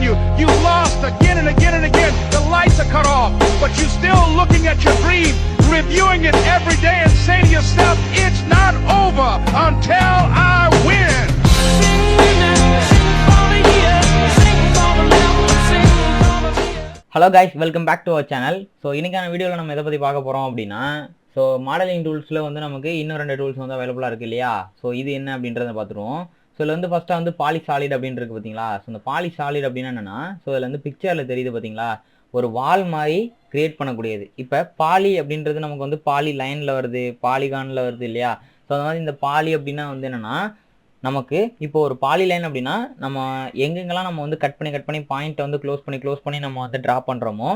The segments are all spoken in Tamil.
you. You lost again and again and again. The lights are cut off, but you're still looking at your dream, reviewing it every day and saying to yourself, it's not over until I win. Hello guys, welcome back to our channel. So இன்னைக்கான வீடியோல நம்ம எதை பத்தி பார்க்க போறோம் அப்படினா மாடலிங் டூல்ஸ்ல நமக்கு இன்னும் ரெண்டு டூல்ஸ் அவைலபிளா இருக்கு இல்லையா. சோ இது என்ன அப்படின்றத பாத்துருவோம். சோ இதுல ஃபர்ஸ்ட் பாலி சாலிட் அப்படினு இருக்கு பாத்தீங்களா. சோ இந்த பாலி சாலிட் அப்படினா என்னன்னா இதுல பிக்சர்ல தெரியுது பாத்தீங்களா, ஒரு வால் மாதிரி கிரியேட் பண்ணக்கூடியது. இப்ப பாலி அப்படின்றது நமக்கு பாலி லைன்ல வருது, பாலிகான்ல வருது இல்லையா. சோ அந்த மாதிரி இந்த பாலி அப்படினா என்னன்னா நமக்கு இப்போ ஒரு பாலி லைன் அப்படின்னா நம்ம எங்கெங்கெல்லாம் நம்ம கட் பண்ணி பாயிண்ட் க்ளோஸ் பண்ணி நம்ம டிரா பண்றோமோ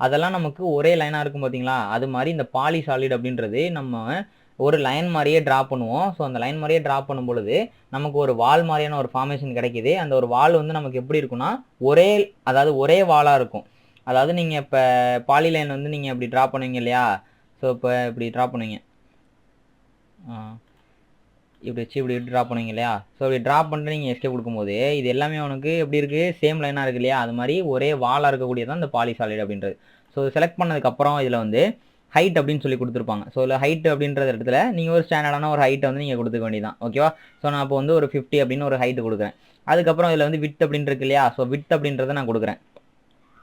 அதெல்லாம் நமக்கு ஒரே லைனா இருக்கும் பாத்தீங்களா. அது மாதிரி இந்த பாலி சாலிட் அப்படின்றது நம்ம ஒரு லைன் மாதிரியே டிரா பண்ணுவோம். ஸோ அந்த லைன் மாதிரியே டிரா பண்ணும் பொழுது நமக்கு ஒரு வால் மாதிரியான ஒரு ஃபார்மேஷன் கிடைக்குது. அந்த ஒரு வால் நமக்கு எப்படி இருக்குன்னா ஒரே வாலா இருக்கும். அதாவது நீங்க இப்ப பாலி லைன் நீங்க இப்படி டிரா பண்ணுவீங்க இல்லையா. ஸோ இப்போ இப்படி டிரா பண்ணுவீங்க, இப்படி வச்சு இப்படி ட்ரா பண்ணுவீங்க இல்லையா. ஸோ இப்படி ட்ரா பண்ணிட்டு நீங்கள் எஸ்கேப் கொடுக்கும்போது இது எல்லாமே உனக்கு எப்படி இருக்குது, சேம் லைனாக இருக்குது இல்லையா. அது மாதிரி ஒரே வாலாக இருக்கக்கூடியதான் இந்த பாலி சாலிட் அப்படின்றது. ஸோ செலக்ட் பண்ணதுக்கப்புறம் இதில் ஹைட் அப்படின்னு சொல்லி கொடுத்துருப்பாங்க. ஸோ இதில் ஹைட் அப்படின்ற இடத்துல நீங்கள் ஒரு ஸ்டாண்டர்டான ஒரு ஹைட்டை நீங்கள் கொடுத்துக்க வேண்டியதான். ஓகேவா. ஸோ நான் இப்போ ஒரு 50 அப்படின்னு ஒரு ஹைட்டு கொடுக்குறேன். அதுக்கப்புறம் இதில் வித் அப்படின்னு இருக்கு இல்லையா. ஸோ வித் அப்படின்றத நான் கொடுக்குறேன்.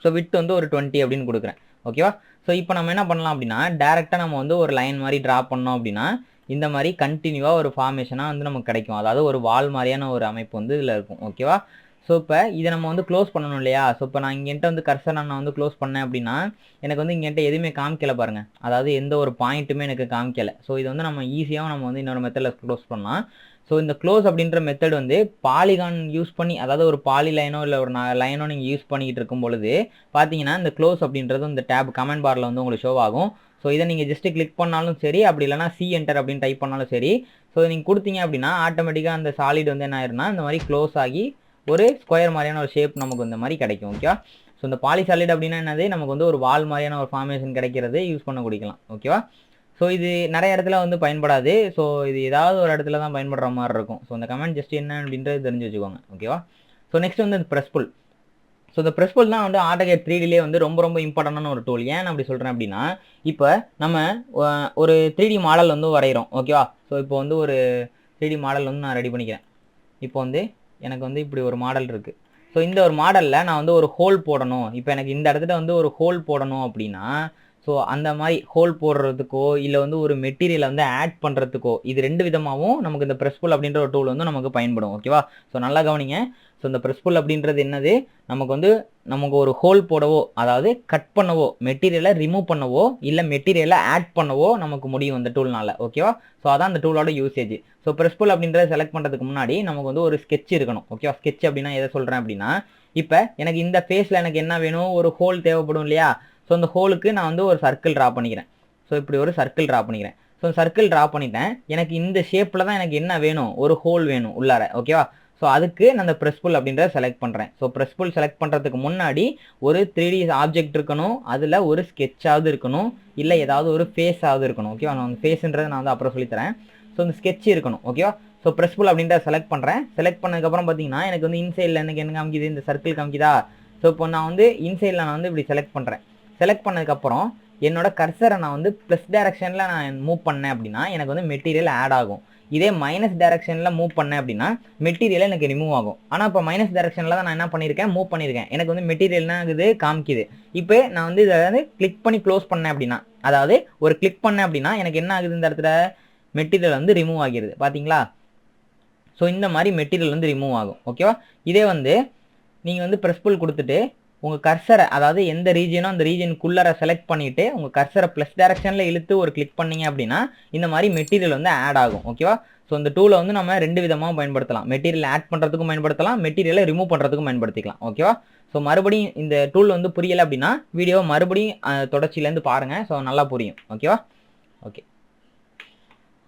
ஸோ வித் ஒரு 20 அப்படின்னு கொடுக்குறேன். ஓகேவா. ஸோ இப்போ நம்ம என்ன பண்ணலாம் அப்படின்னா டேரெக்டாக நம்ம ஒரு லைன் மாதிரி ட்ரா பண்ணோம் அப்படின்னா இந்த மாதிரி கண்டினியூவாக ஒரு ஃபார்மேஷனாக நமக்கு கிடைக்கும். அதாவது ஒரு வால் மாதிரியான ஒரு அமைப்பு இதில் இருக்கும். ஓகேவா. ஸோ இப்போ இதை நம்ம க்ளோஸ் பண்ணணும் இல்லையா. ஸோ இப்போ நான் இங்கேட்ட கர்சர் நான் க்ளோஸ் பண்ணேன் அப்படின்னா எனக்கு இங்கேட்ட எதுவுமே காமிக்கல பாருங்க. அதாவது எந்த ஒரு பாயிண்ட்டுமே எனக்கு காமிக்கல. ஸோ இது நம்ம ஈஸியாக நம்ம இன்னொரு மெத்தடில் க்ளோஸ் பண்ணலாம். ஸோ இந்த க்ளோஸ் அப்படின்ற மெத்தட் பாலிகான் யூஸ் பண்ணி, அதாவது ஒரு பாலி லைனோ இல்லை ஒரு லைனோ நீங்கள் யூஸ் பண்ணிக்கிட்டு இருக்கும் பொழுது பார்த்தீங்கன்னா இந்த க்ளோஸ் அப்படின்றது இந்த டேப் கமெண்ட் பாரில் உங்களுக்கு ஷோ ஆகும். ஸோ இதை நீங்கள் ஜஸ்ட் கிளிக் பண்ணாலும் சரி, அப்படி இல்லைனா சி என்டர் அப்படின்னு டைப் பண்ணாலும் சரி. ஸோ நீங்கள் கொடுத்தீங்க அப்படின்னா ஆட்டோமேட்டிக்காக அந்த சாலிட் என்ன ஆயிருன்னா இந்த மாதிரி க்ளோஸ் ஆகி ஒரு ஸ்கொயர் மாதிரியான ஒரு ஷேப் நமக்கு இந்த மாதிரி கிடைக்கும். ஓகேவா. ஸோ இந்த பாலி சாலிட் அப்படின்னா என்னது, நமக்கு ஒரு வால் மாதிரியான ஒரு ஃபார்மேஷன் கிடைக்கிறது யூஸ் பண்ண குடிக்கலாம். ஓகேவா. ஸோ இது நிறைய இடத்துல பயன்படாது. ஸோ இது ஏதாவது ஒரு இடத்துல தான் பயன்படுற மாதிரி இருக்கும். ஸோ இந்த கமெண்ட் ஜஸ்ட் என்ன அப்படின்றது தெரிஞ்சு வச்சுக்கோங்க. ஓகேவா. ஸோ நெக்ஸ்ட் இந்த ப்ரெஸ் புல். ஸோ இந்த ப்ரெஸ் புல் தான் AutoCAD 3Dலே ரொம்ப இம்பார்ட்டண்டான ஒரு டூல். ஏன் அப்படி சொல்கிறேன் அப்படின்னா இப்போ நம்ம ஒரு 3D மாடல் வரைகிறோம். ஓகேவா. ஸோ இப்போ ஒரு 3D மாடல் நான் ரெடி பண்ணிக்கிறேன். இப்போ எனக்கு இப்படி ஒரு மாடல் இருக்குது. ஸோ இந்த ஒரு மாடலில் நான் ஒரு ஹோல் போடணும். இப்போ எனக்கு இந்த இடத்துல ஒரு ஹோல் போடணும் அப்படின்னா ஸோ அந்த மாதிரி ஹோல் போடுறதுக்கோ இல்லை ஒரு மெட்டீரியலை ஆட் பண்ணுறதுக்கோ இது ரெண்டு விதமாகவும் நமக்கு இந்த ப்ரெஸ் புல் அப்படின்ற ஒரு டூல் நமக்கு பயன்படும். ஓகேவா. ஸோ நல்லா கவனிங்க. ஸோ இந்த ப்ரெஸ் புல் அப்படின்றது என்னது, நமக்கு ஒரு ஹோல் போடவோ, அதாவது கட் பண்ணவோ, மெட்டீரியலை ரிமூவ் பண்ணவோ இல்லை மெட்டீரியலை ஆட் பண்ணவோ நமக்கு முடியும் இந்த டூல்னால. ஓகேவா. ஸோ அதான் அந்த டூலோட யூசேஜ். ஸோ ப்ரெஸ் புல் அப்படின்றத செலக்ட் பண்ணுறதுக்கு முன்னாடி நமக்கு ஒரு ஸ்கெட்ச் இருக்கணும். ஓகேவா. ஸ்கெட்ச் அப்படின்னா எதை சொல்கிறேன் அப்படின்னா இப்போ எனக்கு இந்த ஃபேஸில் எனக்கு என்ன வேணும், ஒரு ஹோல் தேவைப்படும் இல்லையா. ஸோ அந்த ஹோலுக்கு நான் ஒரு சர்க்கிள் ட்ரா பண்ணிக்கிறேன். ஸோ இப்படி ஒரு சர்க்கிள் ட்ரா பண்ணிக்கிறேன். ஸோ சர்க்கிள் ட்ரா பண்ணிட்டேன். எனக்கு இந்த ஷேப்பில் தான் எனக்கு என்ன வேணும், ஒரு ஹோல் வேணும் உள்ளார. ஓகேவா. ஸோ அதுக்கு நான் அந்த ப்ரெஸ் புல் அப்படின்றத செலக்ட் பண்ணுறேன். ஸோ ப்ரெஸ் புல் செலக்ட் பண்ணுறதுக்கு முன்னாடி ஒரு 3D ஆப்ஜெக்ட் இருக்கணும், அதில் ஒரு ஸ்கெட்சாவது இருக்கணும், இல்லை ஏதாவது ஒரு ஃபேஸாவது இருக்கணும். ஓகேவா. நான் ஃபேஸுன்றதை நான் அப்புறம் சொல்லித்தரேன். ஸோ இந்த ஸ்கெட்ச் இருக்கணும். ஓகேவா. ஸோ ப்ரெஸ் புல் அப்படின்றத செலக்ட் பண்ணுறேன். செலக்ட் பண்ணதுக்கப்புறம் பார்த்தீங்கன்னா எனக்கு இன்சைடில் எனக்கு என்ன காமிக்குது, இந்த சர்க்கிள் காமிக்குதா. ஸோ இப்போ நான் இன்சைடில் நான் இப்படி செலக்ட் பண்ணுறேன். செலக்ட் பண்ணதுக்கப்புறம் என்னோட கர்சரை நான் ப்ளஸ் டைரக்ஷனில் நான் மூவ் பண்ணேன் அப்படின்னா எனக்கு மெட்டீரியல் ஆட் ஆகும். இதே மைனஸ் டைரக்ஷனில் மூவ் பண்ணேன் அப்படின்னா மெட்டீரியல் எனக்கு ரிமூவ் ஆகும். ஆனால் இப்போ மைனஸ் டைரக்ஷனில் தான் நான் என்ன பண்ணியிருக்கேன், மூவ் பண்ணியிருக்கேன். எனக்கு மெட்டீரியல் என்ன ஆகுது, காமிக்குது. இப்போ நான் இதை கிளிக் பண்ணி க்ளோஸ் பண்ணேன் அப்படின்னா, அதாவது ஒரு கிளிக் பண்ணேன் அப்படின்னா எனக்கு என்ன ஆகுது, இந்த இடத்துல மெட்டீரியல் ரிமூவ் ஆகிடுது. பார்த்தீங்களா. ஸோ இந்த மாதிரி மெட்டீரியல் ரிமூவ் ஆகும். ஓகேவா. இதே நீங்கள் ப்ரெஸ் புல் கொடுத்துட்டு உங்கள் கர்சரை, அதாவது எந்த ரீஜனோ அந்த ரீஜனுக்குள்ளார செலக்ட் பண்ணிவிட்டு உங்கள் கர்சரை ப்ளஸ் டைரக்ஷனில் இழுத்து ஒரு கிளிக் பண்ணீங்க அப்படின்னா இந்த மாதிரி மெட்டீரியல் ஆட் ஆகும். ஓகேவா. ஸோ இந்த டூலை நம்ம ரெண்டு விதமாக பயன்படுத்தலாம். மெட்டீரியல் ஆட் பண்ணுறதுக்கும் பயன்படுத்தலாம், மெட்டீரியலை ரிமூவ் பண்ணுறதுக்கும் பயன்படுத்திக்கலாம். ஓகேவா. ஸோ மறுபடியும் இந்த டூல் புரியலை அப்படின்னா வீடியோ மறுபடியும் தொடர்ச்சியிலேருந்து பாருங்கள். ஸோ நல்லா புரியும். ஓகேவா.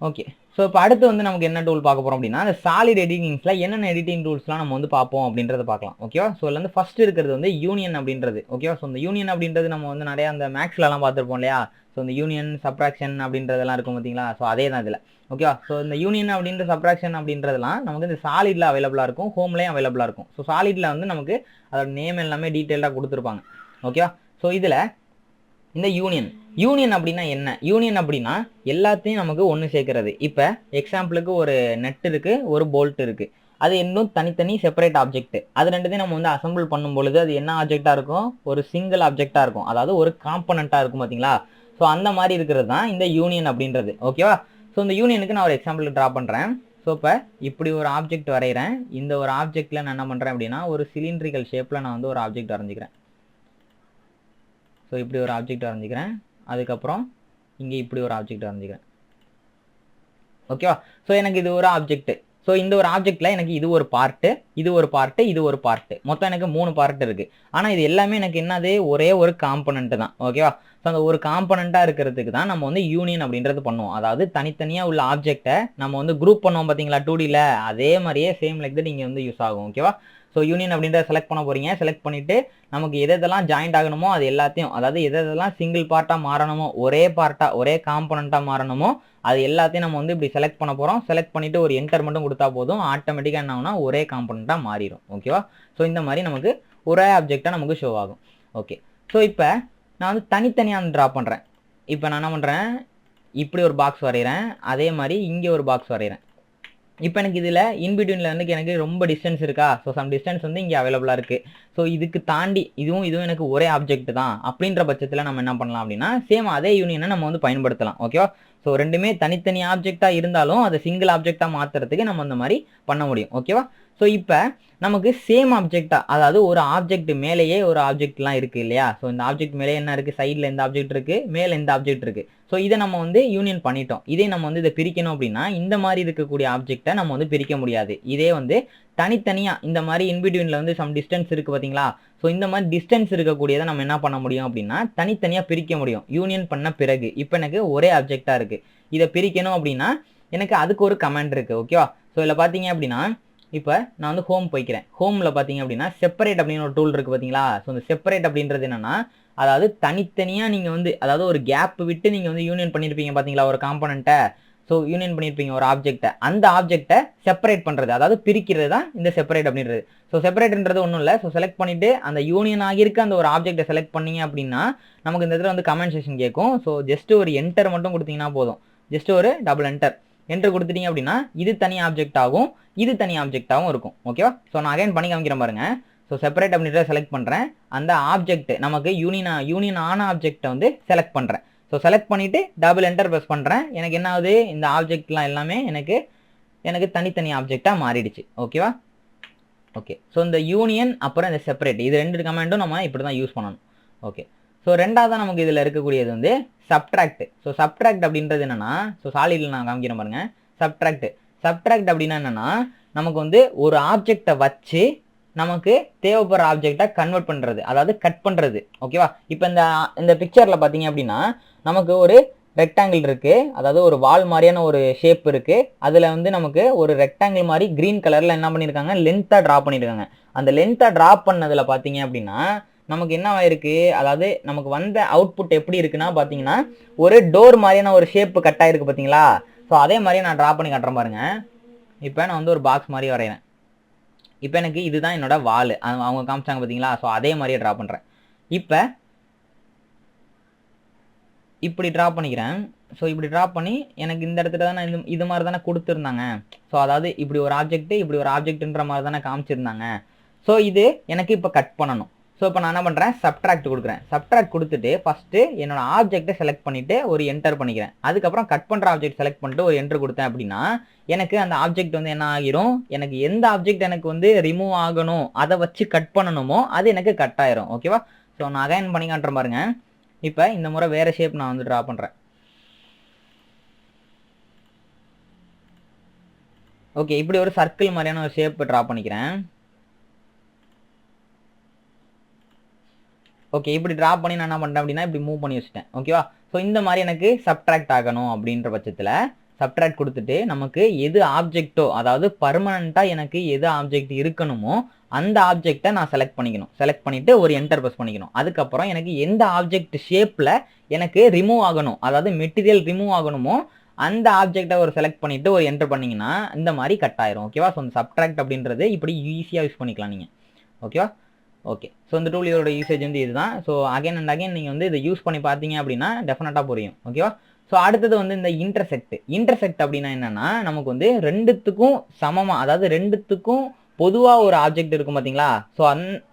ஓகே. ஸோ இப்போ அடுத்து வந்து நமக்கு என்ன டூல் பார்க்க போகிறோம் அப்படின்னா அந்த சாலிட் எடிட்டிங்ஸில் என்னென்ன எடிட்டிங் டூல்ஸ்லாம் நம்ம வந்து பார்ப்போம் அப்படின்றத பார்க்கலாம். ஓகேவா? ஸோ இதுல வந்து ஃபர்ஸ்ட் இருக்கிறது வந்து யூனியன் அப்படின்றது. ஓகேவா? ஸோ இந்த யூனியன் அப்படின்றது நம்ம வந்து நிறைய அந்த மேக்ஸ்லலாம் பார்த்துருப்போம் இல்லையா? ஸோ இந்த யூனியன் சப்ராக்ஷன் அப்படின்றதெல்லாம் இருக்கும் பார்த்தீங்களா? ஸோ அதே தான் இதில். ஓகேவா? ஸோ இந்த யூனியன் அப்படின்ற சப்ராக்ஷன் அப்படின்றதெல்லாம் நமக்கு இந்த சாலிடில் அவைலபிளாக இருக்கும், ஹோம்லேயும் அவைலபிளாக இருக்கும். ஸோ சாலிடில் வந்து நமக்கு அதோட நேம் எல்லாமே டீட்டெயிலாக கொடுத்துருப்பாங்க. ஓகேவா? ஸோ இதில் இந்த யூனியன் அப்படின்னா என்ன? யூனியன் அப்படின்னா எல்லாத்தையும் நமக்கு ஒன்று சேர்க்கறது. இப்போ எக்ஸாம்பிளுக்கு ஒரு நெட் இருக்கு, ஒரு போல்ட் இருக்கு. அது இன்னும் தனித்தனி செப்பரேட் ஆப்ஜெக்ட். அது ரெண்டுத்தையும் நம்ம வந்து அசம்பிள் பண்ணும் பொழுது அது என்ன ஆப்ஜெக்டா இருக்கும்? ஒரு சிங்கிள் ஆப்ஜெக்டா இருக்கும். அதாவது ஒரு காம்பனண்டா இருக்கும் பார்த்தீங்களா? ஸோ அந்த மாதிரி இருக்கிறது தான் இந்த யூனியன் அப்படின்றது. ஓகேவா? ஸோ இந்த யூனியனுக்கு நான் ஒரு எக்ஸாம்பிள் ட்ரா பண்ணுறேன். ஸோ இப்போ இப்படி ஒரு ஆப்ஜெக்ட் வரைகிறேன். இந்த ஒரு ஆப்ஜெக்டில் நான் என்ன பண்ணுறேன் அப்படின்னா ஒரு சிலிண்ட்ரிக்கல் ஷேப்பில் நான் வந்து ஒரு ஆப்ஜெக்ட் வரைஞ்சிக்கிறேன். ஸோ இப்படி ஒரு ஆப்ஜெக்ட் வரைஞ்சிக்கிறேன். அதுக்கப்புறம் இங்கே இப்படி ஒரு ஆப்ஜெக்ட் வரைஞ்சிக்கிறேன். ஓகேவா? ஸோ எனக்கு இது ஒரு ஆப்ஜெக்ட். ஸோ இந்த ஒரு ஆப்ஜெக்டில் எனக்கு இது ஒரு பார்ட்டு, இது ஒரு பார்ட்டு, இது ஒரு பார்ட்டு. மொத்தம் எனக்கு 3 பார்ட் இருக்குது. ஆனால் இது எல்லாமே எனக்கு என்னது? ஒரே ஒரு காம்பனண்ட் தான். ஓகேவா? ஸோ அந்த ஒரு காம்பனண்ட்டாக இருக்கிறதுக்கு தான் நம்ம வந்து யூனியன் அப்படின்றது பண்ணுவோம். அதாவது தனித்தனியாக உள்ள ஆப்ஜெக்டை நம்ம வந்து குரூப் பண்ணுவோம் பார்த்தீங்களா 2Dயில்? அதே மாதிரியே சேம் லைக் தட் இங்கே வந்து யூஸ் ஆகும். ஓகேவா? ஸோ யூனியன் அப்படின்றத செலக்ட் பண்ண போகிறீங்க. செலக்ட் பண்ணிவிட்டு நமக்கு எதெல்லாம் ஜாயிண்ட் ஆகணுமோ அது எல்லாத்தையும், அதாவது எதெல்லாம் சிங்கிள் பார்ட்டாக மாறணுமோ, ஒரே பார்ட்டாக ஒரே காம்பனண்ட்டாக மாறணுமோ அது எல்லாத்தையும் நம்ம வந்து இப்படி செலக்ட் பண்ண போகிறோம். செலக்ட் பண்ணிவிட்டு ஒரு என்டர் மட்டும் கொடுத்தா போதும், ஆட்டோமேட்டிக்காக என்ன ஆகும்னா ஒரே காம்பனண்ட்டாக மாறிடும். ஓகேவா? ஸோ இந்த மாதிரி நமக்கு ஒரே ஆப்ஜெக்டாக நமக்கு ஷோ ஆகும். ஓகே. ஸோ இப்போ நான் வந்து தனித்தனியாக ட்ரா பண்ணுறேன். இப்போ நான் என்ன பண்ணுறேன்? இப்படி ஒரு பாக்ஸ் வரைகிறேன். அதே மாதிரி இங்கே ஒரு பாக்ஸ் வரைகிறேன். இப்போ எனக்கு இதில் இன்பிட்வீனில் வந்து எனக்கு ரொம்ப டிஸ்டன்ஸ் இருக்கா? ஸோ சம் டிஸ்டன்ஸ் வந்து இங்கே அவைலபிளாக இருக்குது. ஸோ இதுக்கு தாண்டி இதுவும் எனக்கு ஒரே ஆப்ஜெக்ட் தான் அப்படின்ற பட்சத்தில் நம்ம என்ன பண்ணலாம் அப்படின்னா சேம் அதே யூனியனை நம்ம வந்து பயன்படுத்தலாம். ஓகேவா? ஸோ ரெண்டுமே தனித்தனி ஆப்ஜெக்டாக இருந்தாலும் அதை சிங்கிள் ஆப்ஜெக்டாக மாற்றுறதுக்கு நம்ம இந்த மாதிரி பண்ண முடியும். ஓகேவா? ஸோ இப்போ நமக்கு சேம் ஆப்ஜெக்டாக, அதாவது ஒரு ஆப்ஜெக்ட் மேலேயே ஒரு ஆப்ஜெக்ட்லாம் இருக்குது இல்லையா? ஸோ இந்த ஆப்ஜெக்ட் மேலே என்ன இருக்குது? சைடில் எந்த ஆப்ஜெக்ட் இருக்குது, மேலே எந்த ஆப்ஜெக்ட் இருக்குது. ஸோ இதை நம்ம வந்து யூனியன் பண்ணிட்டோம். இதே நம்ம வந்து இதை பிரிக்கணும் அப்படின்னா இந்த மாதிரி இருக்கக்கூடிய ஆப்ஜெக்டை நம்ம வந்து பிரிக்க முடியாது. இதே வந்து தனித்தனியாக இந்த மாதிரி இன்பிட்வீனில் வந்து சம் டிஸ்டன்ஸ் இருக்குது பார்த்தீங்களா? ஸோ இந்த மாதிரி டிஸ்டன்ஸ் இருக்கக்கூடியதை நம்ம என்ன பண்ண முடியும் அப்படின்னா தனித்தனியாக பிரிக்க முடியும். யூனியன் பண்ண பிறகு இப்போ எனக்கு ஒரே ஆப்ஜெக்டாக இருக்குது. இதை பிரிக்கணும் அப்படின்னா எனக்கு அதுக்கு ஒரு கமாண்ட் இருக்குது. ஓகேவா? ஸோ இதில் பார்த்தீங்க அப்படின்னா இப்போ நான் வந்து ஹோம் போய்க்கிறேன். ஹோமில் பார்த்தீங்க அப்படின்னா செப்பரேட் அப்படின்னு ஒரு டூல் இருக்குது பார்த்தீங்களா? ஸோ இந்த செப்பரேட் அப்படின்றது என்னென்னா அதாவது தனித்தனியாக நீங்கள் வந்து அதாவது ஒரு கேப் விட்டு நீங்கள் வந்து யூனியன் பண்ணியிருப்பீங்க பார்த்தீங்களா ஒரு காம்பனண்ட்டை? ஸோ யூனியன் பண்ணியிருப்பீங்க ஒரு ஆப்ஜெக்டை. அந்த ஆப்ஜெக்டை செப்பரேட் பண்ணுறது, அதாவது பிரிக்கிறது தான் இந்த செப்பரேட் அப்படின்றது. ஸோ செப்பரேட்ன்றது ஒன்றும் இல்லை. ஸோ செலக்ட் பண்ணிவிட்டு அந்த யூனியன் ஆகியிருக்க அந்த ஒரு ஆப்ஜெக்டை செலக்ட் பண்ணீங்க அப்படின்னா நமக்கு இந்த இடத்துல வந்து கமெண்ட் செக்ஷன் கேட்கும். ஸோ ஜஸ்ட் ஒரு என்டர் மட்டும் கொடுத்தீங்கன்னா போதும். ஜஸ்ட் ஒரு டபுள் என்டர் கொடுத்துட்டீங்க அப்படின்னா இது தனி ஆப்ஜெக்ட் ஆகும், இது தனி ஆப்ஜெக்டாகவும் இருக்கும். ஓகேவா? ஸோ நான் அகைன் பண்ணி காமிக்கிறேன் பாருங்க. ஸோ செப்பரேட் அப்படின்றத செலக்ட் பண்ணுறேன். அந்த ஆப்ஜெக்ட் நமக்கு யூனியன் ஆன ஆப்ஜெக்டை வந்து செலக்ட் பண்ணுறேன். ஸோ செலக்ட் பண்ணிவிட்டு டபுள் என்டர் ப்ரெஸ் பண்ணுறேன். எனக்கு என்ன ஆகுது? இந்த ஆப்ஜெக்ட்லாம் எல்லாமே எனக்கு தனித்தனி ஆப்ஜெக்டாக மாறிடுச்சு. ஓகேவா? ஓகே. ஸோ இந்த யூனியன் அப்புறம் இந்த செப்பரேட் இது ரெண்டு கமாண்டும் நம்ம இப்படி தான் யூஸ் பண்ணணும். ஓகே. ஸோ ரெண்டாவதாக நமக்கு இதில் இருக்கக்கூடியது வந்து சப்ட்ராக்ட். ஸோ சப்ட்ராக்ட் அப்படின்றது என்னென்னா ஸோ சாலிடில் நான் காமிக்கிறேன் பாருங்க. சப்ட்ராக்ட் அப்படின்னா என்னென்னா நமக்கு வந்து ஒரு ஆப்ஜெக்டை வச்சு நமக்கு தேவைப்படுற ஆப்ஜெக்டை கன்வெர்ட் பண்ணுறது, அதாவது கட் பண்ணுறது. ஓகேவா? இப்போ இந்த பிக்சரில் பார்த்தீங்க அப்படின்னா நமக்கு ஒரு ரெக்டாங்கிள் இருக்குது, அதாவது ஒரு வால் மாதிரியான ஒரு ஷேப் இருக்குது. அதில் வந்து நமக்கு ஒரு ரெக்டாங்கிள் மாதிரி க்ரீன் கலரில் என்ன பண்ணியிருக்காங்க? லென்த்தாக ட்ரா பண்ணியிருக்காங்க. அந்த லென்த்தாக ட்ரா பண்ணதில் பார்த்தீங்க அப்படின்னா நமக்கு என்ன ஆயிருக்கு? அதாவது நமக்கு வந்த அவுட்புட் எப்படி இருக்குன்னா பார்த்தீங்கன்னா ஒரு டோர் மாதிரியான ஒரு ஷேப்பு கட் ஆயிருக்கு பார்த்தீங்களா? ஸோ அதே மாதிரியே நான் ட்ரா பண்ணி காட்டுறேன் பாருங்க. இப்போ நான் வந்து ஒரு பாக்ஸ் மாதிரி வரைகிறேன். இப்போ எனக்கு இதுதான் என்னோட வால், அவங்க காமிச்சாங்க பார்த்தீங்களா? ஸோ அதே மாதிரியே ட்ரா பண்ணுறேன். இப்போ இப்படி ட்ரா பண்ணிக்கிறேன். ஸோ இப்படி ட்ரா பண்ணி எனக்கு இந்த இடத்துல தானே இது மாதிரி தானே கொடுத்துருந்தாங்க. ஸோ அதாவது இப்படி ஒரு ஆப்ஜெக்ட்ன்ற மாதிரி தானே காமிச்சிருந்தாங்க. ஸோ இது எனக்கு இப்போ கட் பண்ணணும். ஸோ இப்போ நான் என்ன பண்ணுறேன்? சப்ட்ராக்ட் கொடுக்குறேன். சப்ட்ராக்ட் கொடுத்துட்டு ஃபஸ்ட்டு என்னோட ஆப்ஜெக்டை செலக்ட் பண்ணிவிட்டு ஒரு என்டர் பண்ணிக்கிறேன். அதுக்கப்புறம் கட் பண்ணுற ஆப்ஜெக்ட் செலக்ட் பண்ணிட்டு ஒரு என்டர் கொடுத்தேன் அப்படின்னா எனக்கு அந்த ஆப்ஜெக்ட் வந்து என்ன ஆகிரும்? எனக்கு எந்த ஆப்ஜெக்ட் எனக்கு வந்து ரிமூவ் ஆகணும் அதை வச்சு கட் பண்ணணுமோ அது எனக்கு கட் ஆயிரும். ஓகேவா? ஸோ நான் அகைன் பண்ணி காட்டுறேன் பாருங்க. இப்போ இந்த முறை வேறு ஷேப் நான் வந்து ட்ரா பண்ணுறேன். ஓகே. இப்படி ஒரு சர்க்கிள் மாதிரியான ஒரு ஷேப் ட்ரா பண்ணிக்கிறேன். ஓகே. இப்படி ட்ரா பண்ணி நான் என்ன பண்ணுறேன் அப்படின்னா இப்படி மூவ் பண்ணி வச்சுட்டேன். ஓகேவா? ஸோ இந்த மாதிரி எனக்கு சப்ட்ராக்ட் ஆகணும் அப்படின்ற பட்சத்தில் சப்ட்ராக்ட் கொடுத்துட்டு நமக்கு எது ஆப்ஜெக்டோ, அதாவது பர்மனண்ட்டாக எனக்கு எது ஆப்ஜெக்ட் இருக்கணுமோ அந்த ஆப்ஜெக்டை நான் செலக்ட் பண்ணிக்கணும். செலக்ட் பண்ணிவிட்டு ஒரு என்டர் ப்ரெஸ் பண்ணிக்கணும். அதுக்கப்புறம் எனக்கு எந்த ஆப்ஜெக்ட் ஷேப்பில் எனக்கு ரிமூவ் ஆகணும், அதாவது மெட்டீரியல் ரிமூவ் ஆகணுமோ அந்த ஆப்ஜெக்டை ஒரு செலக்ட் பண்ணிவிட்டு ஒரு என்டர் பண்ணிங்கன்னா இந்த மாதிரி கட் ஆயிரும். ஓகேவா? ஸோ இந்த சப்ட்ராக்ட் அப்படின்றது இப்படி ஈஸியாக யூஸ் பண்ணிக்கலாம் நீங்கள். ஓகேவா? ஓகே. ஸோ இந்த டூல் இதோட யூசேஜ் வந்து இதுதான். ஸோ அகைன் அண்ட் அகைன் நீங்கள் வந்து இதை யூஸ் பண்ணி பார்த்தீங்க அப்படின்னா டெஃபினட்டாக புரியும். ஓகேவா? ஸோ அடுத்தது வந்து இந்த இன்டர்செக்ட் அப்படின்னா என்னன்னா, நமக்கு வந்து ரெண்டுத்துக்கும் சமமாக, அதாவது ரெண்டுத்துக்கும் பொதுவாக ஒரு ஆப்ஜெக்ட் இருக்கும் பார்த்தீங்களா? ஸோ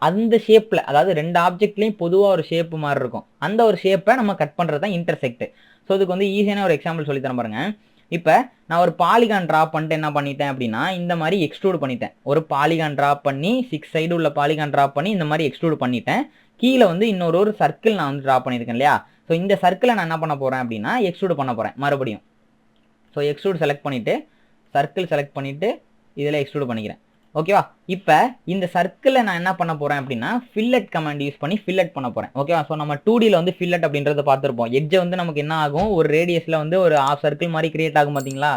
அந்த ஷேப்பில், அதாவது ரெண்டு ஆப்ஜெக்ட்லையும் பொதுவாக ஒரு ஷேப்பு மாதிரி இருக்கும். அந்த ஒரு ஷேப்பை நம்ம கட் பண்ணுறது தான் இன்டர்செக்ட். ஸோ இதுக்கு வந்து ஈஸியான ஒரு எக்ஸாம்பிள் சொல்லித்தரேன் பாருங்க. இப்போ நான் ஒரு பாலிகான் ட்ரா பண்ணிட்டு என்ன பண்ணிட்டேன் அப்படின்னா, இந்த மாதிரி எக்ஸ்ட்ரூட் பண்ணிட்டேன். ஒரு பாலிகான் ட்ரா பண்ணி 6 சைடு உள்ள பாலிகான் ட்ரா பண்ணி இந்த மாதிரி எக்ஸ்ட்ரூட் பண்ணிட்டேன். கீழே வந்து இன்னொரு சர்க்கிள் நான் வந்து ட்ரா பண்ணியிருக்கேன் இல்லையா? ஸோ இந்த சர்க்கிளை நான் என்ன பண்ண போகிறேன் அப்படின்னா எக்ஸ்ட்ரூட் பண்ண போகிறேன் மறுபடியும். ஸோ எக்ஸ்ட்ரூட் செலக்ட் பண்ணிவிட்டு சர்க்கிள் செலக்ட் பண்ணிவிட்டு இதில் எக்ஸ்ட்ரூட் பண்ணிக்கிறேன். ஓகேவா? இப்போ இந்த சர்க்கிளை நான் என்ன பண்ண போகிறேன் அப்படின்னா ஃபில்லட் கமாண்ட் யூஸ் பண்ணி ஃபில்லட் பண்ண போகிறேன். ஓகேவா? ஸோ நம்ம 2Dயில் வந்து ஃபில்லட் அப்படின்றத பார்த்துருப்போம். எட்ஜை வந்து நமக்கு என்ன ஆகும், ஒரு ரேடியஸில் வந்து ஒரு ஆஃப் சர்க்கிள் மாதிரி கிரியேட் ஆகும் பார்த்தீங்களா?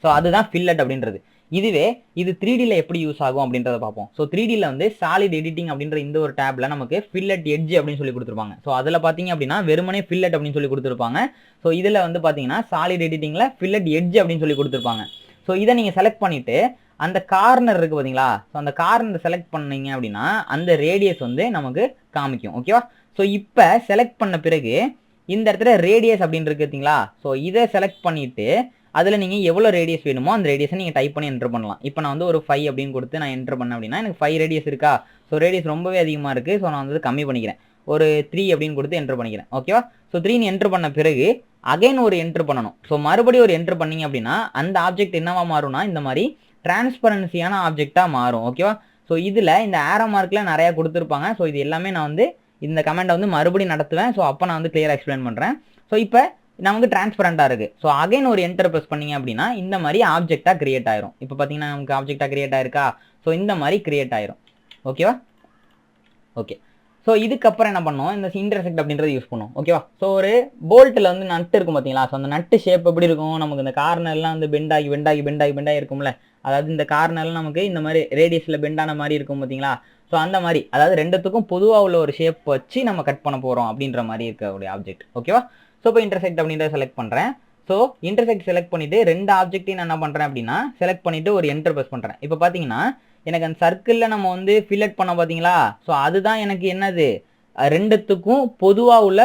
ஸோ அதுதான் ஃபில்லட் அப்படின்றது. இதுவே இது 3Dயில் எப்படி யூஸ் ஆகும் அப்படின்றத பார்ப்போம். ஸோ 3Dயில் வந்து சாலிட் எடிட்டிங் அப்படின்ற இந்த ஒரு டேப்ல நமக்கு ஃபில்லட் எட்ஜ் அப்படின்னு சொல்லி கொடுத்துருப்பாங்க. ஸோ அதில் பார்த்தீங்க அப்படின்னா வெறுமனே ஃபில்லட் அப்படின்னு சொல்லி கொடுத்துருப்பாங்க. ஸோ இதில் வந்து பார்த்தீங்கன்னா சாலிட் எடிட்டிங்கில் ஃபில்லட் எட்ஜ் அப்படின்னு சொல்லி கொடுத்துருப்பாங்க. ஸோ இதை நீங்கள் செலக்ட் பண்ணிவிட்டு அந்த கார்னர் இருக்குது பார்த்தீங்களா? ஸோ அந்த கார்னர் செலக்ட் பண்ணீங்க அப்படின்னா அந்த ரேடியஸ் வந்து நமக்கு காமிக்கும். ஓகேவா? ஸோ இப்போ செலக்ட் பண்ண பிறகு இந்த இடத்துல ரேடியஸ் அப்படின்னு இருக்கு பார்த்தீங்களா? ஸோ இதை செலக்ட் பண்ணிவிட்டு அதில் நீங்கள் எவ்வளோ ரேடியஸ் வேணுமோ அந்த ரேடியஸை நீங்கள் டைப் பண்ணி என்டர் பண்ணலாம். இப்போ நான் வந்து ஒரு 5 அப்படின்னு கொடுத்து நான் என்டர் பண்ணேன் அப்படின்னா எனக்கு 5 ரேடியஸ் இருக்கா? ஸோ ரேடியஸ் ரொம்பவே அதிகமாக இருக்குது. ஸோ நான் வந்து கம்மி பண்ணிக்கிறேன். ஒரு 3 அப்படின்னு கொடுத்து என்டர் பண்ணிக்கிறேன். ஓகேவா? ஸோ 3 என்டர் பண்ண பிறகு அகைன் ஒரு என்டர் பண்ணணும். ஸோ மறுபடியும் ஒரு என்டர் பண்ணீங்க அப்படின்னா அந்த ஆப்ஜெக்ட் என்னவா மாறும்னா இந்த மாதிரி டிரான்ஸ்பரன்சியான ஆப்ஜெக்டாக மாறும். ஓகேவா? ஸோ இதில் இந்த ஆரோ மார்க்கில் நிறையா கொடுத்துருப்பாங்க. ஸோ இது எல்லாமே நான் வந்து இந்த கமெண்டை வந்து மறுபடியும் நடத்துவேன். ஸோ அப்போ நான் வந்து கிளியராக எக்ஸ்பிளைன் பண்ணுறேன். ஸோ இப்போ நமக்கு டிரான்ஸ்பரண்டாக இருக்குது. ஸோ அகைன் ஒரு என்டர் ப்ரெஸ் பண்ணீங்க அப்படின்னா இந்த மாதிரி ஆப்ஜெக்டாக கிரியேட் ஆயிரும். இப்போ பார்த்தீங்கன்னா நமக்கு ஆப்ஜெக்டாக கிரியேட் ஆயிருக்கா? ஸோ இந்த மாதிரி கிரியேட் ஆயிரும். ஓகேவா? ஓகே. ஸோ இதுக்கப்புறம் என்ன பண்ணோம், இந்த இன்டர்செக்ட் அப்படின்றது யூஸ் பண்ணும். ஓகேவா? ஸோ ஒரு போல்ட்டில் வந்து நட்டு இருக்கும் பார்த்தீங்களா? ஸோ அந்த நட்டு ஷேப் எப்படி இருக்கும், நமக்கு இந்த கார்னர்லாம் வந்து பெண்டாகி இருக்கும்ல, அதாவது இந்த கார்னர்லாம் நமக்கு இந்த மாதிரி ரேடியஸில் பெண்டான மாதிரி இருக்கும் பார்த்தீங்களா? ஸோ அந்த மாதிரி, அதாவது ரெண்டுத்துக்கும் பொதுவாக உள்ள ஒரு ஷேப் வச்சு நம்ம கட் பண்ண போகிறோம் அப்படின்ற மாதிரி இருக்கக்கூடிய ஆப்ஜெக்ட். ஓகேவா? ஸோ இப்போ இன்டர்செக்ட் அப்படின்றத செலக்ட் பண்ணுறேன். ஸோ இன்டர்செக்ட் செலக்ட் பண்ணிவிட்டு ரெண்டு ஆப்ஜெக்டையும் நான் என்ன பண்ணுறேன் அப்படின்னா செலக்ட் பண்ணிவிட்டு ஒரு என்டர் ப்ரெஸ் பண்ணுறேன். இப்போ பார்த்தீங்கன்னா எனக்கு அந்த சர்க்கிளில் நம்ம வந்து ஃபில்லட் பண்ண பார்த்தீங்களா? ஸோ அதுதான் எனக்கு என்னது, ரெண்டுத்துக்கும் பொதுவாக உள்ள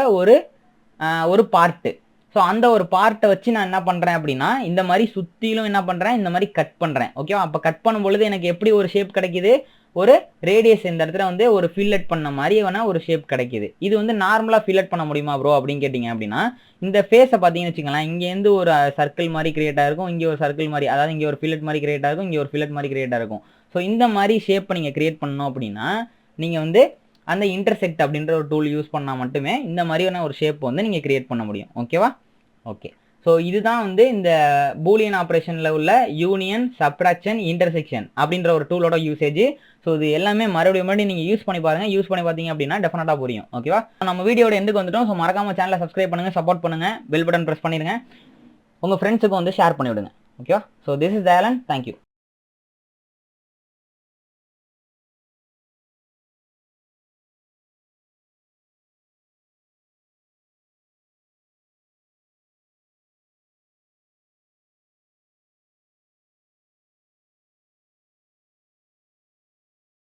ஒரு பார்ட்டு. ஸோ அந்த ஒரு பார்ட்டை வச்சு நான் என்ன பண்ணுறேன் அப்படின்னா இந்த மாதிரி சுற்றிலும் என்ன பண்ணுறேன், இந்த மாதிரி கட் பண்ணுறேன். ஓகேவா? அப்போ கட் பண்ணும் பொழுது எனக்கு எப்படி ஒரு ஷேப் கிடைக்குது, ஒரு ரேடியஸ் இந்த இடத்துல வந்து ஒரு ஃபில்லட் பண்ண மாதிரி ஒரு ஷேப் கிடைக்குது. இது வந்து நார்மலாக ஃபில்லட் பண்ண முடியுமா ப்ரோ அப்படின்னு கேட்டிங்க அப்படின்னா இந்த ஃபேஸை பார்த்தீங்கன்னு வச்சுக்கலாம், இங்கேருந்து ஒரு சர்க்கிள் மாதிரி கிரியேட் ஆகிருக்கும், இங்கே ஒரு சர்க்கிள் மாதிரி, அதாவது இங்கே ஒரு ஃபில்லட் மாதிரி கிரியேட் ஆகிருக்கும், இங்கே ஒரு ஃபில்லட் மாதிரி கிரியேட் ஆகிருக்கும். ஸோ இந்த மாதிரி ஷேப்பை நீங்கள் கிரியேட் பண்ணணும் அப்படின்னா நீங்கள் வந்து அந்த இன்டர்செக்ட் அப்படின்ற ஒரு டூல் யூஸ் பண்ணால் மட்டுமே இந்த மாதிரியான ஒரு ஷேப் வந்து நீங்கள் கிரியேட் பண்ண முடியும். ஓகேவா? ஓகே. ஸோ இதுதான் வந்து இந்த பூலியன் ஆப்ரேஷனில் உள்ள யூனியன், சப்ட்ராக்ஷன், இன்டர்செக்ஷன் அப்படின்ற ஒரு டூலோட யூசேஜ். ஸோ இது எல்லாமே மறுபடியும் நீங்கள் யூஸ் பண்ணி பாருங்கள். யூஸ் பண்ணி பார்த்தீங்க அப்படின்னா டெஃபினட்டாக புரியும். ஓகேவா? நம்ம வீடியோட எண்டுக்கு வந்துட்டோம். ஸோ மறக்காம சேனலை சப்ஸ்கிரைப் பண்ணுங்கள், சப்போர்ட் பண்ணுங்கள், பெல் பட்டன் ப்ரெஸ் பண்ணிடுங்க, உங்கள் ஃப்ரெண்ட்ஸுக்கு வந்து ஷேர் பண்ணிவிடுங்க. ஓகேவா? So this is Dayalan. Thank you.